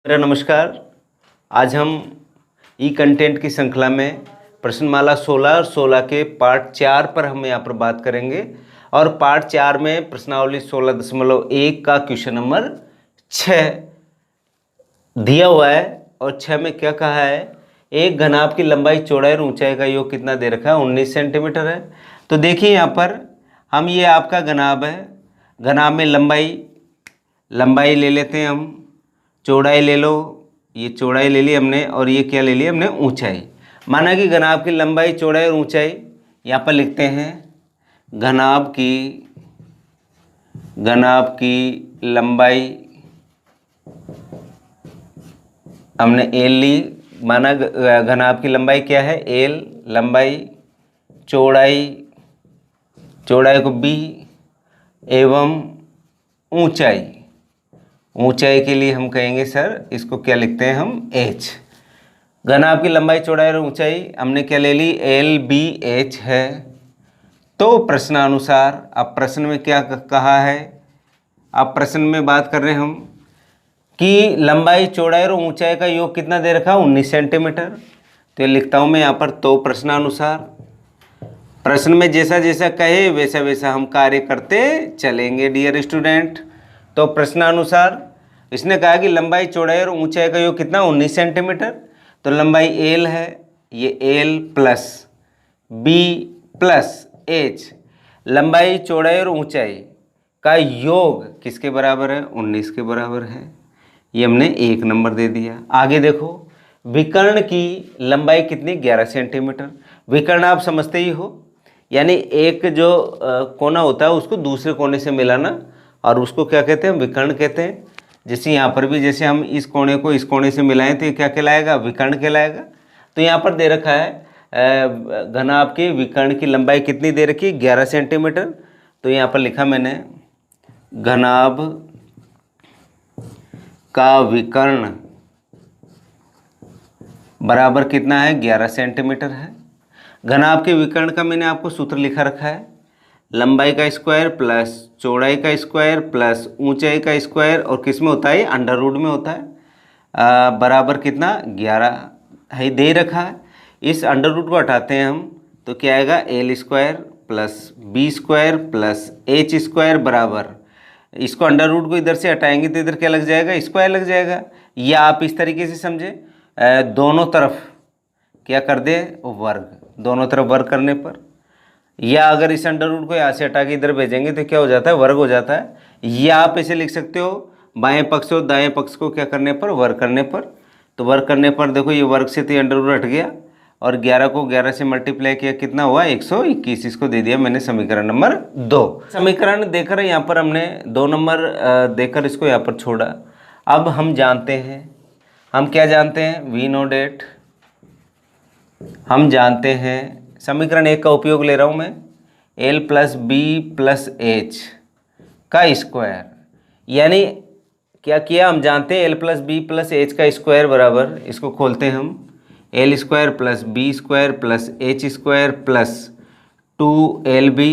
मेरा नमस्कार। आज हम ई कंटेंट की श्रृंखला में प्रश्नमाला 16 और 16 के पार्ट 4 पर हम यहाँ पर बात करेंगे और पार्ट 4 में प्रश्नावली 16.1 का क्वेश्चन नंबर 6 दिया हुआ है और 6 में क्या कहा है, एक घनाभ की लंबाई चौड़ाई और ऊंचाई का योग कितना दे रखा है, 19 सेंटीमीटर है। तो देखिए यहाँ पर हम ये आपका घनाभ है, घनाभ में लंबाई ले लेते हैं हम, चौड़ाई ले लो, ये चौड़ाई ले ली हमने और ये क्या ले ली हमने, ऊंचाई। माना कि घनाभ की लंबाई चौड़ाई और ऊंचाई यहाँ पर लिखते हैं, घनाभ की लंबाई हमने एल ली। माना घनाभ की लंबाई क्या है, एल, लंबाई, चौड़ाई को बी एवं ऊंचाई के लिए हम कहेंगे सर इसको क्या लिखते हैं हम, एच। घनाभ की लंबाई चौड़ाई और ऊंचाई हमने क्या ले ली, एल बी एच है। तो प्रश्नानुसार अब प्रश्न में क्या कहा है, अब प्रश्न में बात कर रहे हैं हम कि लंबाई चौड़ाई और ऊंचाई का योग कितना दे रखा, 19 सेंटीमीटर। तो ये लिखता हूँ मैं यहाँ पर। तो प्रश्नानुसार प्रश्न में जैसा जैसा कहे वैसा वैसा हम कार्य करते चलेंगे डियर स्टूडेंट। तो प्रश्नानुसार इसने कहा कि लंबाई चौड़ाई और ऊंचाई का योग कितना, 19 सेंटीमीटर। तो लंबाई एल है, ये L plus B plus H, लंबाई चौड़ाई और ऊंचाई का योग किसके बराबर है, 19 के बराबर है। ये हमने 1 नंबर दे दिया। आगे देखो, विकर्ण की लंबाई कितनी, 11 सेंटीमीटर। विकर्ण आप समझते ही हो, यानी एक जो कोना होता है उसको दूसरे कोने से मिलाना, और उसको क्या कहते हैं, विकर्ण कहते हैं। जैसे यहाँ पर भी जैसे हम इस कोने को इस कोने से मिलाएं तो ये क्या कहलाएगा, विकर्ण कहलाएगा। तो यहाँ पर दे रखा है घनाभ के विकर्ण की लंबाई कितनी दे रखी है, 11 सेंटीमीटर। तो यहाँ पर लिखा मैंने, घनाभ का विकर्ण बराबर कितना है, 11 सेंटीमीटर है। घनाभ के विकर्ण का मैंने आपको सूत्र लिखा रखा है, लंबाई का स्क्वायर प्लस चौड़ाई का स्क्वायर प्लस ऊंचाई का स्क्वायर, और किस में होता है, अंडर रूट में होता है। बराबर कितना, 11 है दे रखा है। इस अंडर रूट को हटाते हैं हम तो क्या आएगा, L square plus B square plus H square बराबर, इसको अंडर रूट को इधर से हटाएंगे तो इधर क्या लग जाएगा, स्क्वायर लग जाएगा। या आप इस तरीके से समझे, दोनों तरफ क्या कर दे, वर्ग, दोनों तरफ वर्ग करने पर, या अगर इस अंडर रूट को यहाँ से हटा के इधर भेजेंगे तो क्या हो जाता है, वर्ग हो जाता है। या आप इसे लिख सकते हो, बाएं पक्ष और दाएं पक्ष को क्या करने पर, वर्ग करने पर। तो वर्ग करने पर देखो ये वर्ग से तो ये अंडर रूट हट गया, और 11 को 11 से मल्टीप्लाई किया, कितना हुआ, 121। इसको दे दिया मैंने समीकरण नंबर 2। समीकरण देकर यहाँ पर हमने 2 नंबर देकर इसको यहाँ पर छोड़ा। अब हम जानते हैं, हम क्या जानते हैं, वी नो डेट, हम जानते हैं समीकरण 1 का उपयोग ले रहा हूँ मैं, L plus B plus H का स्क्वायर। यानी क्या किया, हम जानते हैं L plus B plus H का स्क्वायर बराबर, इसको खोलते हैं हम, L square plus B square plus H square plus 2LB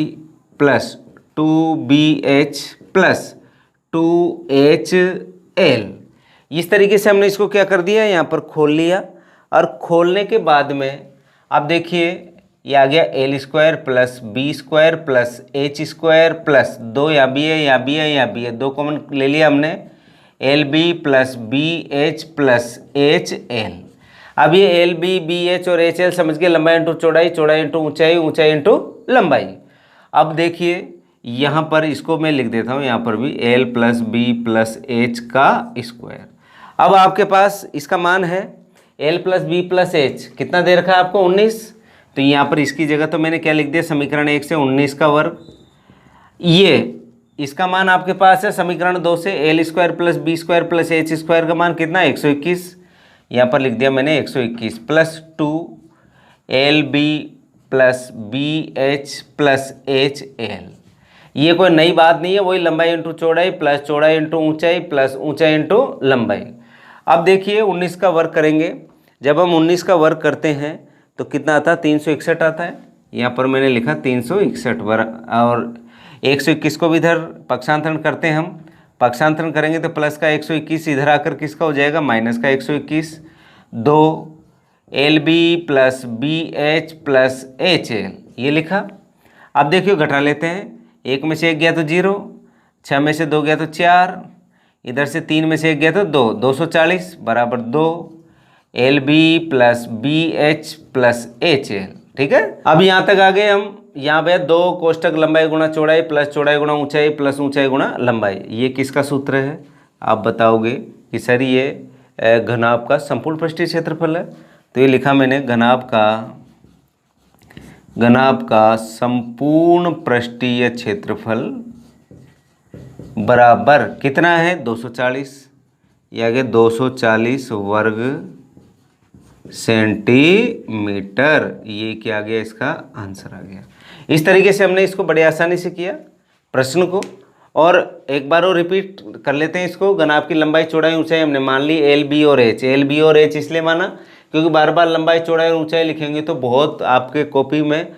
plus 2BH plus 2HL। इस तरीके से हमने इसको क्या कर दिया, यहाँ पर खोल लिया। और खोलने के बाद में अब देखिए ये आ गया, L square plus B square plus H square plus 2 यहाँ भी है, यहाँ भी है, यहाँ भी है, 2 कॉमन ले लिया हमने, L B plus B H plus H L. अब ये एल बी बी एच और एच एल समझ के, लंबाई इंटू चौड़ाई, चौड़ाई इंटू ऊंचाई, ऊंचाई इंटू लंबाई। अब देखिए यहाँ पर इसको मैं लिख देता हूँ, यहाँ पर भी L plus B plus H का स्क्वायर। अब आपके पास इसका मान है L plus B plus H, कितना दे रखा है आपको, 19। तो यहाँ पर इसकी जगह तो मैंने क्या लिख दिया, समीकरण 1 से 19 का वर्ग। ये इसका मान आपके पास है समीकरण 2 से, L square plus B square plus H square का मान कितना, 121। यहाँ पर लिख दिया मैंने 121 plus 2LB plus BH plus HL। ये कोई नई बात नहीं है, वही लंबाई इंटू चौड़ाई प्लस चौड़ाई इंटू ऊंचाई प्लस ऊंचाई इंटू लंबाई। अब देखिए 19 का वर्ग करेंगे, जब हम 19 का वर्ग करते हैं तो कितना आता है, 361 आता है। यहाँ पर मैंने लिखा 361 और 121 को भी इधर पक्षांतरण करते हैं हम, पक्षांतरण करेंगे तो प्लस का 121 इधर आकर किसका हो जाएगा, माइनस का 121। 2 LB plus BH plus HL ये लिखा। अब देखियो घटा लेते हैं, 1 में से 1 गया तो 0, 6 में से 2 गया तो 4, इधर से 3 में से 1 गया तो 2, 240 बराबर 2 LB plus BH plus HL। ठीक है, अब यहाँ तक आ गए हम। यहाँ पे 2 कोष्टक लंबाई गुणा चौड़ाई प्लस चौड़ाई गुणा ऊंचाई प्लस ऊंचाई गुणा लंबाई, ये किसका सूत्र है? आप बताओगे कि सर ये घनाभ का संपूर्ण पृष्ठीय क्षेत्रफल है। तो ये लिखा मैंने, घनाभ का संपूर्ण पृष्ठीय क्षेत्रफल बराबर कितना है, 240। ये आ गया 240 वर्ग सेंटीमीटर। ये क्या आ गया, इसका आंसर आ गया। इस तरीके से हमने इसको बड़े आसानी से किया प्रश्न को। और एक बार और रिपीट कर लेते हैं इसको। घनाभ की लंबाई चौड़ाई ऊंचाई हमने मान ली LB और H। LB और H इसलिए माना क्योंकि बार बार लंबाई चौड़ाई और ऊंचाई लिखेंगे तो बहुत आपके कॉपी में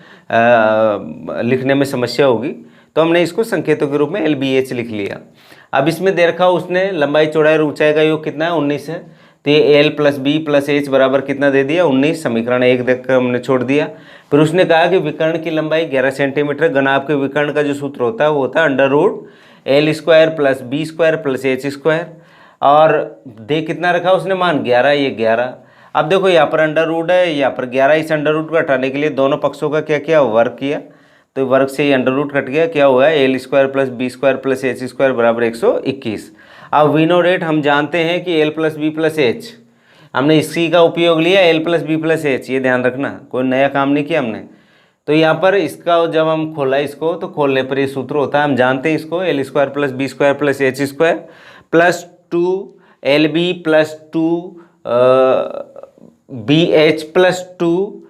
लिखने में समस्या होगी, तो हमने इसको संकेतों के रूप में LBH लिख लिया। अब इसमें दे रखा उसने लंबाई चौड़ाई और ऊंचाई का योग कितना है, 19 है। तो ये L plus B plus H बराबर कितना दे दिया, 19। समीकरण 1 देखकर हमने छोड़ दिया। फिर उसने कहा कि विकर्ण की लंबाई 11 सेंटीमीटर। घनाभ के विकर्ण का जो सूत्र होता है वो होता है √L² plus B² plus H²। और दे कितना रखा उसने मान, 11, ये 11। अब देखो यहाँ पर अंडर रूट है, यहाँ पर 11। इस अंडर रूट को हटाने के लिए दोनों पक्षों का क्या किया, वर्ग किया। तो वर्ग से ये अंडर रूट कट गया, क्या हुआ, L² plus B² plus H² बराबर 121। अब V0 हम जानते हैं कि L plus B plus H, हमने इसी का उपयोग लिया, L plus B plus H। ये ध्यान रखना, कोई नया काम नहीं किया हमने। तो यहाँ पर इसका जब हम खोला इसको, तो खोलने पर ये सूत्र होता है, हम जानते हैं इसको, L² plus B² plus H² plus 2LB plus 2BH plus 2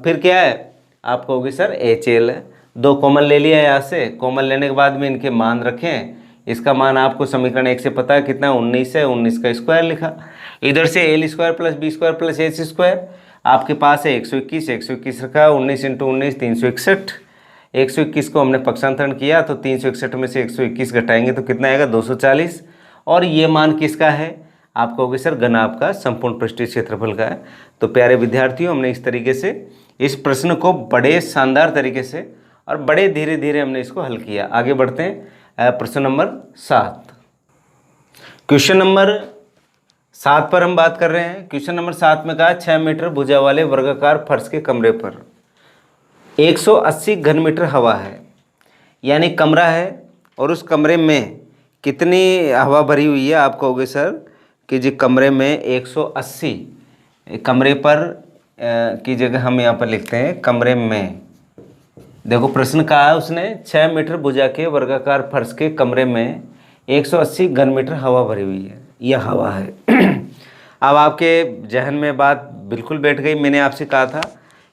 फिर क्या है, आप कहोगे सर HL है। 2 कॉमन ले लिया यहाँ से, कॉमन लेने के बाद में इनके मान रखें। इसका मान आपको समीकरण 1 से पता है कितना, 19 है। 19 का स्क्वायर लिखा। इधर से L² plus B² plus H² आपके पास है 121, 121 रखा। 19 × 19 361। 121 को हमने पक्षांतरण किया तो 361 में से 121 घटाएंगे तो कितना आएगा, 240। और ये मान किसका है, आप कहोगे सर घनाभ का संपूर्ण पृष्ठीय क्षेत्रफल का है। तो प्यारे विद्यार्थियों, हमने इस तरीके से इस प्रश्न को बड़े शानदार तरीके से और बड़े धीरे धीरे हमने इसको हल किया। आगे बढ़ते हैं प्रश्न नंबर 7। क्वेश्चन नंबर 7 पर हम बात कर रहे हैं। क्वेश्चन नंबर 7 में कहा 6 मीटर भुजा वाले वर्गाकार फर्श के कमरे पर 180 घन मीटर हवा है, यानी कमरा है और उस कमरे में कितनी हवा भरी हुई है। आप कहोगे सर कि जी कमरे में 180, कमरे पर की जगह हम यहाँ पर लिखते हैं कमरे में। देखो प्रश्न कहा है उसने 6 मीटर भुजा के वर्गाकार फर्श के कमरे में 180 घन मीटर हवा भरी हुई है, यह हवा है। अब आपके जहन में बात बिल्कुल बैठ गई। मैंने आपसे कहा था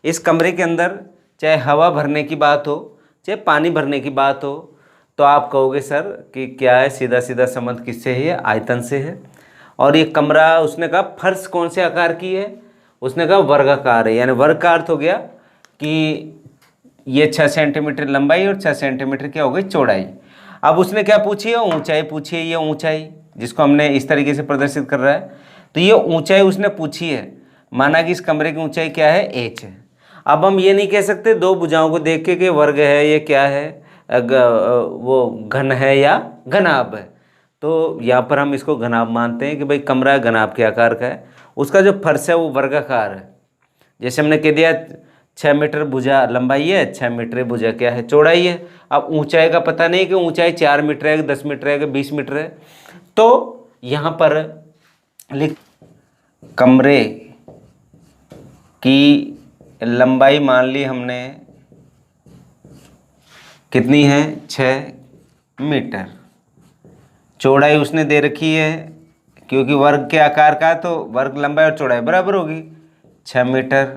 इस कमरे के अंदर चाहे हवा भरने की बात हो चाहे पानी भरने की बात हो, तो आप कहोगे सर कि क्या है, सीधा सीधा संबंध किससे है, आयतन से है। और ये कमरा, उसने कहा फर्श कौन से आकार की है, उसने कहा वर्गाकार है, यानी वर्ग का अर्थ हो गया कि ये 6 सेंटीमीटर लंबाई और 6 सेंटीमीटर क्या हो गई चौड़ाई। अब उसने क्या पूछी है, ऊंचाई पूछी है। ये ऊंचाई जिसको हमने इस तरीके से प्रदर्शित कर रहा है, तो ये ऊंचाई उसने पूछी है। माना कि इस कमरे की ऊंचाई क्या है, H है। अब हम ये नहीं कह सकते 2 भुजाओं को देख के कि वर्ग है, ये क्या है, वो घन है या घनाभ है। तो यहाँ पर हम इसको घनाभ मानते हैं कि भाई कमरा घनाभ के आकार का है, उसका जो फर्श है वो वर्गाकार है। जैसे हमने कह दिया 6 मीटर भुजा लंबाई है, 6 मीटर भुजा क्या है, चौड़ाई है। अब ऊंचाई का पता नहीं कि ऊंचाई 4 मीटर है, 10 मीटर है, 20 मीटर है। तो यहाँ पर लिख कमरे की लंबाई मान ली हमने कितनी है, 6 मीटर। चौड़ाई उसने दे रखी है, क्योंकि वर्ग के आकार का है तो वर्ग लंबाई और चौड़ाई बराबर होगी, 6 मीटर।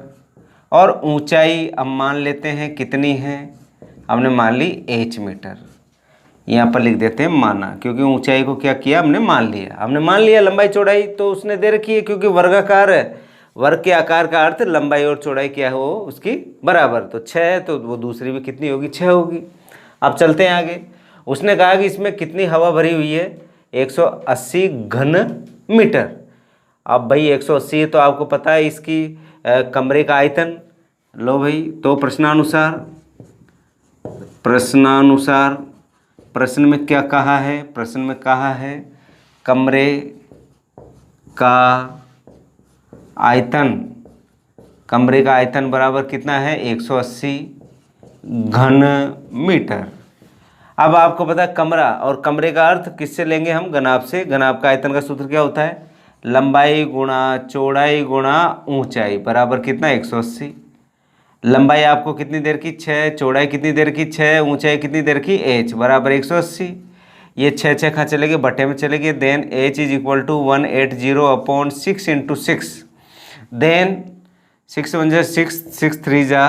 और ऊंचाई अब मान लेते हैं कितनी है, हमने मान ली H मीटर। यहाँ पर लिख देते हैं माना, क्योंकि ऊंचाई को क्या किया, हमने मान लिया लंबाई चौड़ाई तो उसने दे रखी है, क्योंकि वर्गाकार है। वर्ग के आकार का अर्थ लंबाई और चौड़ाई क्या हो उसकी बराबर। तो 6 तो वो दूसरी भी कितनी होगी, 6 होगी। अब चलते हैं आगे। उसने कहा कि इसमें कितनी हवा भरी हुई है, 180 घन मीटर। अब भाई 180 है तो आपको पता है इसकी कमरे का आयतन। लो भाई, तो प्रश्नानुसार प्रश्न में क्या कहा है, प्रश्न में कहा है कमरे का आयतन, कमरे का आयतन बराबर कितना है, 180 घन मीटर। अब आपको पता है कमरा, और कमरे का अर्थ किससे लेंगे हम, घनाभ से। घनाभ का आयतन का सूत्र क्या होता है, लंबाई गुणा चौड़ाई गुणा ऊंचाई बराबर कितना, 180। लंबाई आपको कितनी देर की, 6, चौड़ाई कितनी देर की, 6, ऊंचाई कितनी देर की, h बराबर 180। ये 6 6 कहाँ चले गए, बटे में चले गए। Then h is equal to 180 upon 6 into 6। Then 6 1 जा 6, 6 3 जा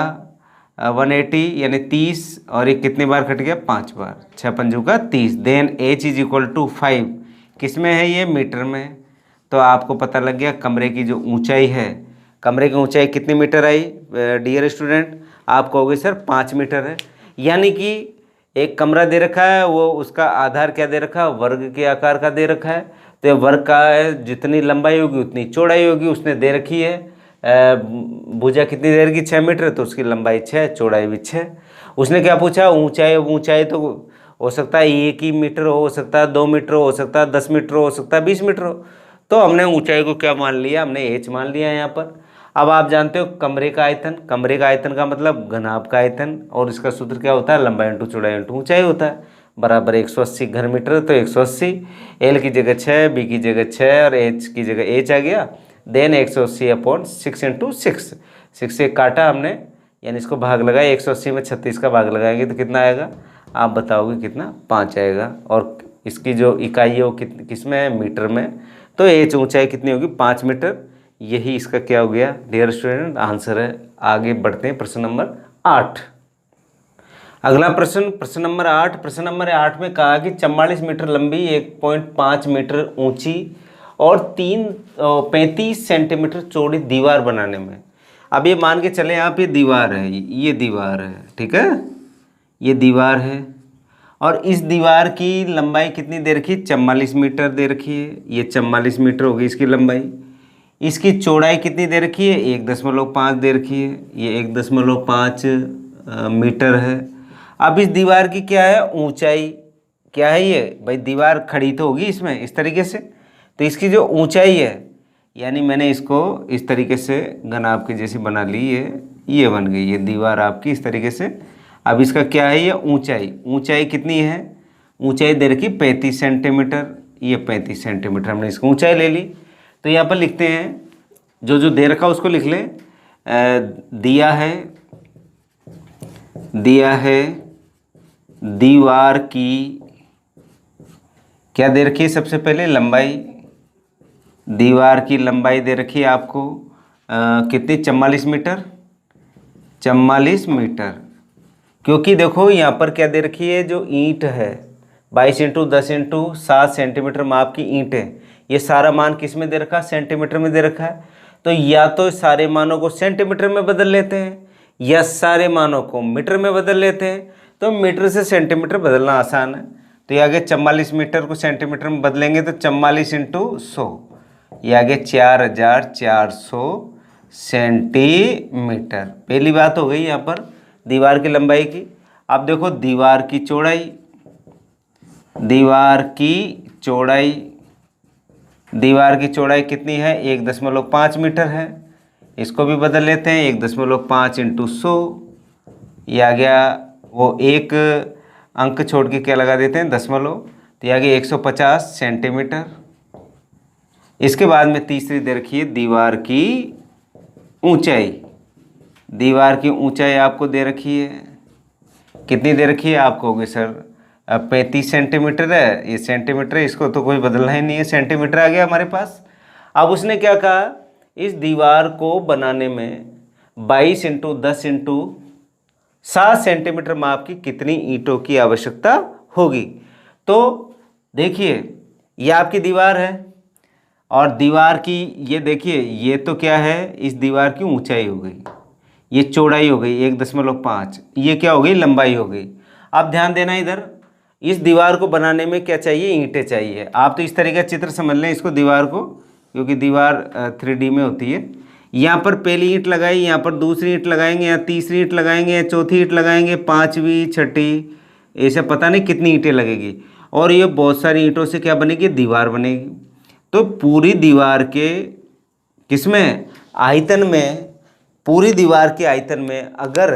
180 यानी 30, और ये कितनी बार कट गया, 5 बार, 6 पंजों का 30। Then h is equal to 5, किस में है ये, मीटर में। तो आपको पता लग गया कमरे की जो ऊंचाई है, कमरे की ऊंचाई कितनी मीटर आई डियर स्टूडेंट, आप कहोगे सर 5 मीटर है। यानी कि एक कमरा दे रखा है, वो उसका आधार क्या दे रखा है, वर्ग के आकार का दे रखा है। तो ये वर्ग का जितनी लंबाई होगी उतनी चौड़ाई होगी, उसने दे रखी है। भुजा कितनी देर की, 6 मीटर, तो उसकी लंबाई 6, चौड़ाई भी 6। उसने क्या पूछा, ऊंचाई। ऊंचाई तो हो सकता है 1 ही मीटर हो सकता है, 2 मीटर हो सकता है, 10 मीटर हो सकता है, 20 मीटर हो। तो हमने ऊंचाई को क्या मान लिया, हमने h मान लिया यहाँ पर। अब आप जानते हो कमरे का आयतन, कमरे का आयतन का मतलब घनाभ का आयतन, और इसका सूत्र क्या होता है, लंबाई इंटू चौड़ाई इंटू ऊंचाई होता है, बराबर 180 घन मीटर। तो 180, l की जगह 6, b की जगह 6 और h की जगह h आ गया। देन 180 अपॉन 6 इंटू 6, 6 से काटा हमने, यानी इसको भाग लगाया, 180 में 36 का भाग लगाएंगे तो कितना आएगा, आप बताओगे कितना, 5 आएगा। और इसकी जो इकाई है वो किस में है, मीटर में। तो h ऊंचाई कितनी होगी, 5 मीटर। यही इसका क्या हो गया डियर स्टूडेंट, आंसर है। आगे बढ़ते हैं प्रश्न नंबर 8। अगला प्रश्न, प्रश्न नंबर 8। प्रश्न नंबर 8 में कहा कि 44 मीटर लंबी, 1.5 मीटर ऊंची और 35 सेंटीमीटर चौड़ी दीवार बनाने में। अब ये मान के चले आप, ये दीवार है, ये दीवार है, ठीक है, ये दीवार है, और इस दीवार की लंबाई कितनी दे रखी, 44 मीटर दे रखी है। ये 44 मीटर होगी इसकी लंबाई। इसकी चौड़ाई कितनी दे रखी है, 1.5 दे रखी है, ये 1.5 मीटर है। अब इस दीवार की क्या है, ऊंचाई क्या है, ये भाई दीवार खड़ी तो होगी इसमें इस तरीके से, तो इसकी जो ऊंचाई है, यानी मैंने इसको इस तरीके से घनाभ की जैसी बना ली है, ये बन गई ये दीवार आपकी इस तरीके से। अब इसका क्या है, ये ऊंचाई, ऊंचाई कितनी है, ऊंचाई दे रखी 35 सेंटीमीटर, ये 35 सेंटीमीटर हमने इसको ऊंचाई ले ली। तो यहाँ पर लिखते हैं, जो जो दे रखा उसको लिख लें। दिया है दीवार की क्या दे रखी है, सबसे पहले लंबाई, दीवार की लंबाई दे रखी है आपको कितनी, 44 मीटर, 44 मीटर। क्योंकि देखो यहाँ पर क्या दे रखी है, जो ईंट है 22 इंटू 10 इंटू 7 सेंटीमीटर माप की ईंट है, ये सारा मान किस में दे रखा है, सेंटीमीटर में दे रखा है। तो या तो सारे मानों को सेंटीमीटर में बदल लेते हैं, या सारे मानों को मीटर में बदल लेते हैं। तो मीटर से सेंटीमीटर बदलना आसान है। तो ये आगे 44 मीटर को सेंटीमीटर में बदलेंगे तो 44 इंटू 100, ये आगे 4400 सेंटीमीटर। पहली बात हो गई यहाँ पर दीवार की लंबाई की। अब देखो दीवार की चौड़ाई, दीवार की चौड़ाई, दीवार की चौड़ाई कितनी है, 1.5 मीटर है। इसको भी बदल लेते हैं, 1.5 इंटू 100, ये आ गया, वो एक अंक छोड़ के क्या लगा देते हैं, दशमलव, तो ये आ गया 150 सेंटीमीटर। इसके बाद में तीसरी दे रखी है दीवार की ऊंचाई, दीवार की ऊंचाई आपको दे रखी है, कितनी दे रखी है, आप कहोगे सर 35 सेंटीमीटर है, ये सेंटीमीटर है, इसको तो कोई बदलना ही नहीं है, सेंटीमीटर आ गया हमारे पास। अब उसने क्या कहा, इस दीवार को बनाने में 22 इंटू 10 इंटू 7 सेंटीमीटर माप की कितनी ईंटों की आवश्यकता होगी। तो देखिए ये आपकी दीवार है, और दीवार की ये देखिए, ये तो क्या है, इस दीवार की ऊंचाई हो गई, ये चौड़ाई हो गई 1.5, ये क्या हो गई, लंबाई हो गई। अब ध्यान देना इधर, इस दीवार को बनाने में क्या चाहिए, ईंटें चाहिए। आप तो इस तरीके का चित्र समझ लें इसको, दीवार को, क्योंकि दीवार 3D में होती है। यहाँ पर पहली ईंट लगाई, यहाँ पर दूसरी ईंट लगाएंगे, यहाँ तीसरी ईंट लगाएंगे, या चौथी ईंट लगाएंगे, पाँचवीं, छठी, ऐसे पता नहीं कितनी ईंटें लगेगी। और ये बहुत सारी ईंटों से क्या बनेगी, दीवार बनेगी। तो पूरी दीवार के किसमें, आयतन में, पूरी दीवार के आयतन में अगर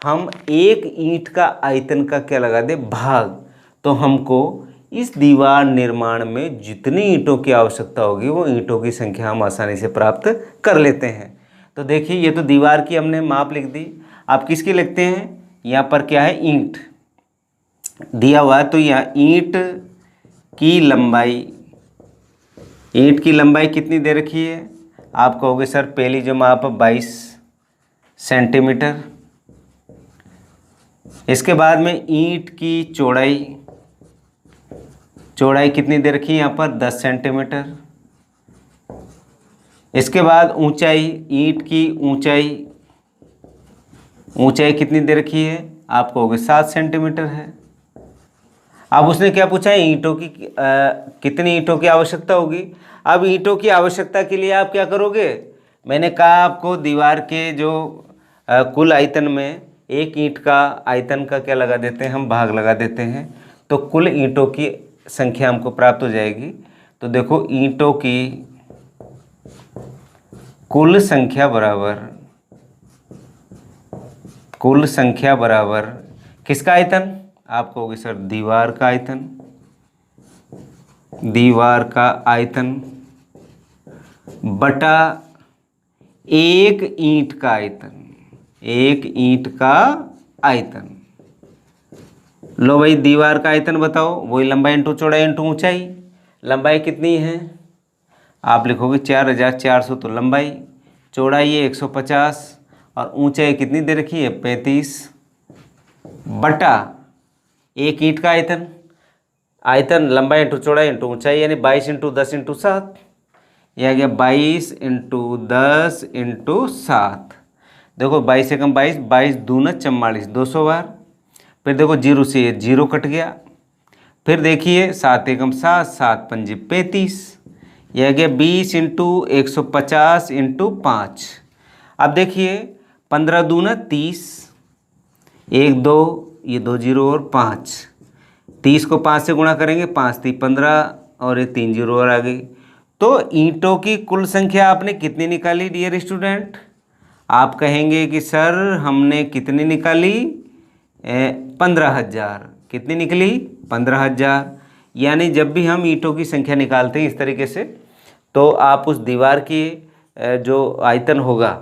हम एक ईंट का आयतन का क्या लगा दे, भाग, तो हमको इस दीवार निर्माण में जितनी ईंटों की आवश्यकता होगी वो ईंटों की संख्या हम आसानी से प्राप्त कर लेते हैं। तो देखिए ये तो दीवार की हमने माप लिख दी। आप किसकी लिखते हैं, यहाँ पर क्या है, ईंट दिया हुआ है, तो यहाँ ईंट की लंबाई, ईंट की लंबाई कितनी दे रखी है। आप कहोगे सर पहली जो माप 22 सेंटीमीटर। इसके बाद में ईंट की चौड़ाई, चौड़ाई कितनी दे रखी है यहाँ पर 10 सेंटीमीटर। इसके बाद ऊंचाई, ईंट की ऊंचाई, ऊंचाई कितनी दे रखी है, आप कहोगे 7 सेंटीमीटर है। अब उसने क्या पूछा है, ईंटों की कितनी ईंटों की आवश्यकता होगी। अब ईंटों की आवश्यकता के लिए आप क्या करोगे, मैंने कहा आपको दीवार के जो कुल आयतन में एक ईंट का आयतन का क्या लगा देते हैं, हम भाग लगा देते हैं, तो कुल ईंटों की संख्या हमको प्राप्त हो जाएगी। तो देखो ईंटों की कुल संख्या बराबर, कुल संख्या बराबर किसका आयतन, आप कहोगे सर दीवार का आयतन, दीवार का आयतन बटा एक ईंट का आयतन, एक ईंट का आयतन। लो भाई दीवार का आयतन बताओ, वही लंबाई इंटू चौड़ाई इंटू ऊंचाई। लंबाई कितनी है, आप लिखोगे 4400, तो लंबाई, चौड़ाई है 150 और ऊंचाई कितनी दे रखी है 35, बटा एक ईंट का आयतन, आयतन लंबाई इंटू चौड़ाई इंटू ऊंचाई, यानी 22 इंटू 10 इंटू 7, यह आ गया 22 इंटू 10 इंटू 7। देखो 22 एकम 22, 22 दूना 44, 200 बार। फिर देखो जीरो से ये जीरो कट गया, फिर देखिए 7 एकम 7, 7 पंजे 35, यह गया 20 इंटू 150 इंटू 5। अब देखिए 15 दूना 30, 1 2, ये 2 जीरो और 5, 30 को 5 से गुणा करेंगे, 5 3 15 और ये 3 जीरो और आ गई। तो ईंटों की कुल संख्या आपने कितनी निकाली डियर स्टूडेंट, आप कहेंगे कि सर हमने कितनी निकाली, 15,000। कितनी निकली, 15,000। यानी जब भी हम ईंटों की संख्या निकालते हैं इस तरीके से, तो आप उस दीवार की जो आयतन होगा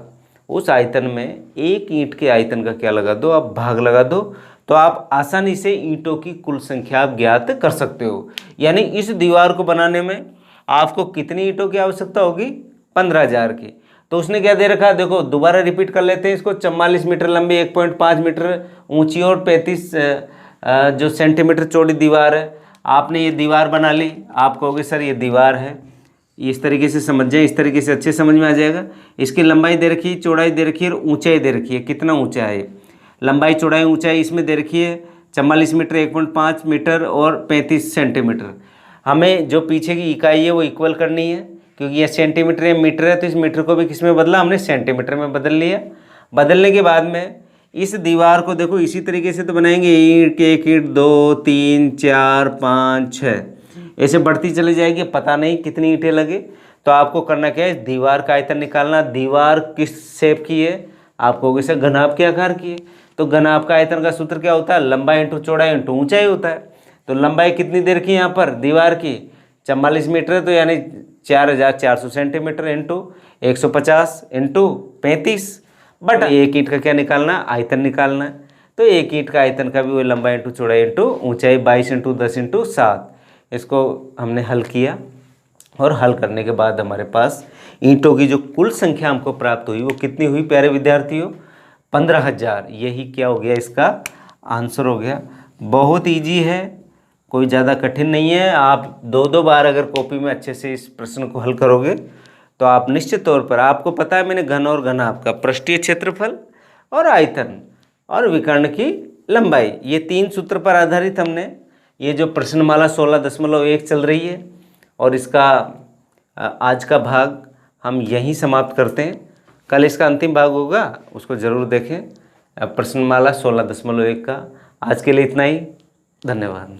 उस आयतन में एक ईंट के आयतन का क्या लगा दो, आप भाग लगा दो, तो आप आसानी से ईंटों की कुल संख्या आप ज्ञात कर सकते हो। यानी इस दीवार को बनाने में आपको कितनी ईंटों की आवश्यकता होगी, 15,000 की। तो उसने क्या दे रखा है, देखो दोबारा रिपीट कर लेते हैं इसको। 44 मीटर लंबी, 1.5 मीटर ऊंची और 35 जो सेंटीमीटर चौड़ी दीवार है। आपने ये दीवार बना ली, आप कहोगे सर ये दीवार है, इस तरीके से समझ जाए, इस तरीके से अच्छे समझ में आ जाएगा। इसकी लंबाई दे रखी है, चौड़ाई दे रखी है और ऊंचाई दे रखी है, कितना ऊंचा है, लंबाई चौड़ाई ऊंचाई इसमें दे रखी है 44 मीटर, 1.5 मीटर और 35 सेंटीमीटर। हमें जो पीछे की इकाई है वो इक्वल करनी है, क्योंकि ये सेंटीमीटर या मीटर है, तो इस मीटर को भी किस में बदला, हमने सेंटीमीटर में बदल लिया। बदलने के बाद में इस दीवार को देखो इसी तरीके से तो बनाएंगे, ईंट के एक ईंट 2 3 4 5 6 ऐसे बढ़ती चली जाएगी, पता नहीं कितनी ईंटें लगे। तो आपको करना क्या है, दीवार का आयतन निकालना। दीवार किस शेप की है, आप कहोगे सर घनाभ के आकार की है, तो घनाभ का आयतन का सूत्र क्या होता है, लंबाई इंटू चौड़ाई इंटू ऊंचाई होता है। तो लंबाई कितनी देर की यहाँ पर दीवार की 44 मीटर, तो यानी 4400 सेंटीमीटर इंटू 150 इंटू 35, बट एक ईंट का क्या निकालना, आयतन निकालना है। तो एक ईंट का आयतन का भी वही लंबाई इंटू चौड़ाई इंटू ऊंचाई 22 इंटू 10 इंटू 7। इसको हमने हल किया और हल करने के बाद हमारे पास ईंटों की जो कुल संख्या हमको प्राप्त हुई वो कितनी हुई प्यारे विद्यार्थियों, 15,000। यही क्या हो गया, इसका आंसर हो गया। बहुत ईजी है, कोई ज़्यादा कठिन नहीं है। आप 2-2 बार अगर कॉपी में अच्छे से इस प्रश्न को हल करोगे तो आप निश्चित तौर पर, आपको पता है मैंने घन और घनाभ का, पृष्ठीय क्षेत्रफल और आयतन और विकर्ण की लंबाई, ये 3 सूत्र पर आधारित हमने ये जो प्रश्नमाला 16.1 चल रही है और इसका आज का भाग हम यहीं समाप्त करते हैं। कल इसका अंतिम भाग होगा, उसको ज़रूर देखें। प्रश्नमाला 16.1 का। आज के लिए इतना ही। धन्यवाद।